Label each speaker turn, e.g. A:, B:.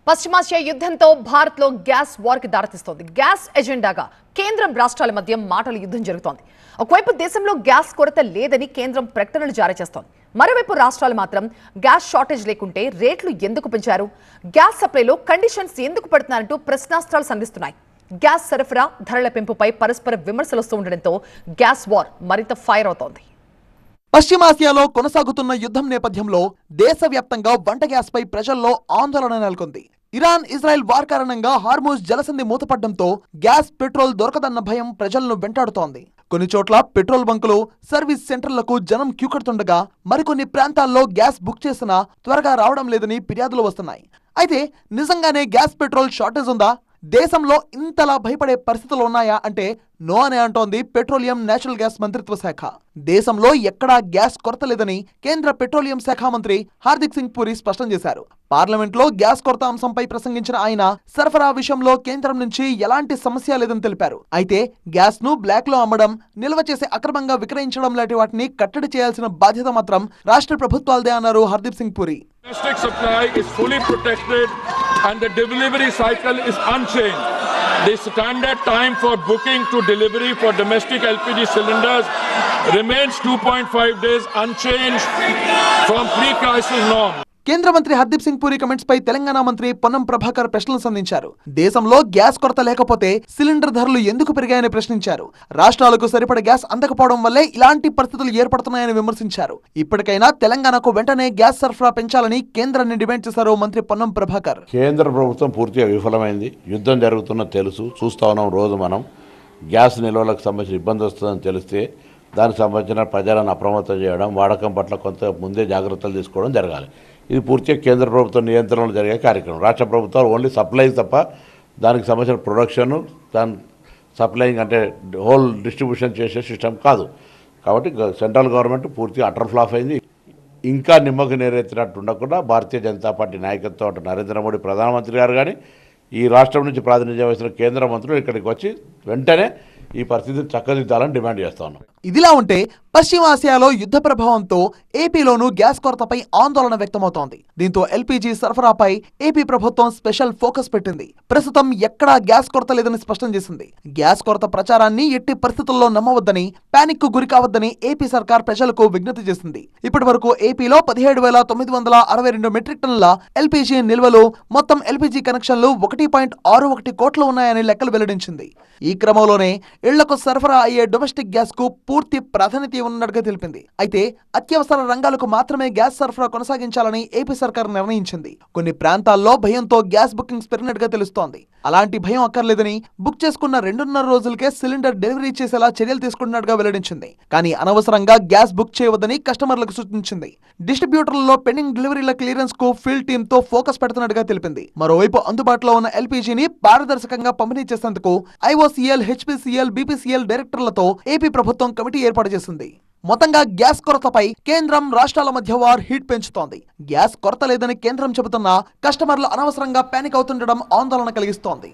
A: పశ్చిమాసియా యుద్ధంతో భారత్లో gas వార్కి దారితీస్తోంది. Gas ఎజెండాగా కేంద్రం రాష్ట్రాల మధ్య మాటల యుద్ధం జరుగుతోంది. ఒకవైపు దేశంలో గ్యాస్ కొరత లేదని కేంద్రం ప్రకటనలు జారీ చేస్తోంది. మరోవైపు రాష్ట్రాలు మాత్రం గ్యాస్ షార్టేజ్ లేకుంటే రేట్లు ఎందుకు పెంచారు, గ్యాస్ సప్లైలో కండిషన్స్ ఎందుకు పెడుతున్నారంటూ ప్రశ్నాస్త్రాలు సంధిస్తున్నాయి. గ్యాస్ సరఫరా ధరల పెంపుపై పరస్పర విమర్శలు వస్తూ ఉండడంతో గ్యాస్ వార్ మరింత ఫైర్ అవుతోంది.
B: పశ్చిమాసియాలో కొనసాగుతున్న యుద్ధం నేపథ్యంలో దేశవ్యాప్తంగా వంట గ్యాస్ పై ప్రజల్లో ఆందోళన నెలకొంది. ఇరాన్ ఇజ్రాయెల్ వార్ కారణంగా హార్మోజ్ జలసంధి మూతపడడంతో గ్యాస్ పెట్రోల్ దొరకదన్న భయం ప్రజలను వెంటాడుతోంది. కొన్ని చోట్ల పెట్రోల్ బంకులు, సర్వీస్ సెంటర్లకు జనం క్యూ కడుతుండగా మరికొన్ని ప్రాంతాల్లో గ్యాస్ బుక్ చేసినా త్వరగా రావడం లేదని ఫిర్యాదులు వస్తున్నాయి. అయితే నిజంగానే గ్యాస్ పెట్రోల్ షార్టేజ్ ఉందా? దేశంలో ఇంతలా భయపడే పరిస్థితులు ఉన్నాయా అంటే నో అని అంటోంది పెట్రోలియం నేచురల్ గ్యాస్ మంత్రిత్వ శాఖ. దేశంలో ఎక్కడా గ్యాస్ కొరత లేదని కేంద్ర పెట్రోలియం శాఖ మంత్రి హార్దిక్ సింగ్ పూరి స్పష్టం చేశారు. పార్లమెంట్లో గ్యాస్ కొరత అంశంపై ప్రసంగించిన ఆయన సరఫరా విషయంలో కేంద్రం నుంచి ఎలాంటి సమస్య లేదని తెలిపారు. అయితే గ్యాస్ ను బ్లాక్ లో అమ్మడం, నిల్వ చేసి అక్రమంగా విక్రయించడం లాంటి వాటిని కట్టడి చేయాల్సిన బాధ్యత మాత్రం రాష్ట్ర ప్రభుత్వాలదే అన్నారు Hardik Singh puri.
C: Domestic supply is fully protected and the delivery cycle is unchanged. The standard time for booking to delivery for domestic LPG cylinders remains 2.5 days unchanged from pre-crisis norm.
B: కేంద్ర మంత్రి హర్దీప్ సింగ్ పూరి కమెంట్స్ పై తెలంగాణ మంత్రి పొన్నం ప్రభాకర్ ప్రశ్నలు సంధించారు. దేశంలో గ్యాస్ కొరత లేకపోతే సిలిండర్ ధరలు ఎందుకు పెరిగాయని ప్రశ్నించారు. రాష్ట్రాలకు సరిపడ గ్యాస్ అందకపోవడం వల్లే ఇలాంటి పరిస్థితులు ఏర్పడుతున్నాయని విమర్శించారు. ఇప్పటికైనా తెలంగాణకు వెంటనే గ్యాస్ సరఫరా పెంచాలని కేంద్రాన్ని డిమాండ్ చేశారు మంత్రి పొన్నం ప్రభాకర్.
D: కేంద్ర ప్రభుత్వం పూర్తిగా విఫలమైంది. యుద్ధం జరుగుతున్న తెలుసు, చూస్తా ఉన్నాం. రోజు మనం గ్యాస్ నిల్వలకు సంబంధించిన ఇబ్బంది వస్తుందని తెలిస్తే దానికి సంబంధించిన ప్రజలను అప్రమత్తం చేయడం, వాడకం పట్ల కొంత ముందే జాగ్రత్తలు తీసుకోవడం జరగాలి. ఇది పూర్తిగా కేంద్ర ప్రభుత్వం నియంత్రణలో జరిగే కార్యక్రమం. రాష్ట్ర ప్రభుత్వాలు ఓన్లీ సప్లై తప్ప దానికి సంబంధించిన ప్రొడక్షన్, దాని సప్లైయింగ్ అంటే హోల్ డిస్ట్రిబ్యూషన్ చేసే సిస్టమ్ కాదు. కాబట్టి సెంట్రల్ గవర్నమెంట్ పూర్తిగా అటర్ ఫ్లాప్ అయింది. ఇంకా నిమ్మకు నీరెత్తినట్టు ఉండకుండా భారతీయ జనతా పార్టీ నాయకత్వం నరేంద్ర మోడీ ప్రధానమంత్రి గారు కానీ ఈ రాష్ట్రం నుంచి ప్రాతినిధ్యం వహిస్తున్న కేంద్ర మంత్రులు ఇక్కడికి వచ్చి వెంటనే ఈ పరిస్థితిని చక్కదిద్దాలని డిమాండ్ చేస్తా ఉన్నాం.
B: ఇదిలా ఉంటే పశ్చిమాసియాలో యుద్ధ ప్రభావంతో ఏపీలోనూ గ్యాస్ కొరతపై ఆందోళన వ్యక్తమవుతోంది. దీంతో ఎల్పీజీ సరఫరాపై ఏపీ ప్రభుత్వం స్పెషల్ ఫోకస్ పెట్టింది. ప్రస్తుతం ఎక్కడా గ్యాస్ కొరత లేదని స్పష్టం చేసింది. గ్యాస్ కొరత ప్రచారాన్ని ఎట్టి పరిస్థితుల్లో నమ్మవద్దని, పానిక్ కు గురి కావద్దని ఏపీ సర్కార్ ప్రజలకు విజ్ఞప్తి చేసింది. ఇప్పటి వరకు ఏపీలో 17,962 మెట్రిక్ టన్నుల ఎల్పీజీ నిల్వలు, మొత్తం ఎల్పీజీ కనెక్షన్లు 1.61 కోట్లు ఉన్నాయని లెక్కలు వెల్లడించింది. ఈ క్రమంలోనే ఇళ్లకు సరఫరా అయ్యే డొమెస్టిక్ గ్యాస్ కు పూర్తి ప్రాధాన్యత ఉన్నట్టుగా తెలిపింది. అయితే అత్యవసర రంగాలకు మాత్రమే గ్యాస్ సరఫరా కొనసాగించాలని ఏపీ సర్కార్ నిర్ణయించింది. కొన్ని ప్రాంతాల్లో భయంతో గ్యాస్ బుకింగ్స్ పెరిగినట్టుగా తెలుస్తోంది. అలాంటి భయం అక్కర్లేదని, బుక్ చేసుకున్న 2.5 రోజులకే సిలిండర్ డెలివరీ చేసేలా చర్యలు తీసుకుంటున్నట్టుగా వెల్లడించింది. కానీ అనవసరంగా గ్యాస్ బుక్ చేయవద్దని కస్టమర్లకు సూచించింది. డిస్ట్రిబ్యూటర్లలో పెండింగ్ డెలివరీల క్లియరెన్స్ కు ఫీల్డ్ టీమ్ తో ఫోకస్ పెడుతున్నట్టుగా తెలిపింది. మరోవైపు అందుబాటులో ఉన్న ఎల్పీజీని పారదర్శకంగా పంపిణీ చేసేందుకు ఐఓసీఎల్, హెచ్పీసీఎల్, బీపీసీఎల్ డైరెక్టర్లతో ఏపీ ప్రభుత్వం కమిటీ ఏర్పాటు చేసింది. మొత్తంగా గ్యాస్ కొరతపై కేంద్రం రాష్ట్రాల మధ్య వార్ హీట్ పెంచుతోంది. గ్యాస్ కొరత లేదని కేంద్రం చెబుతున్నా కస్టమర్లు అనవసరంగా పానిక్ అవుతుండడం ఆందోళన కలిగిస్తోంది.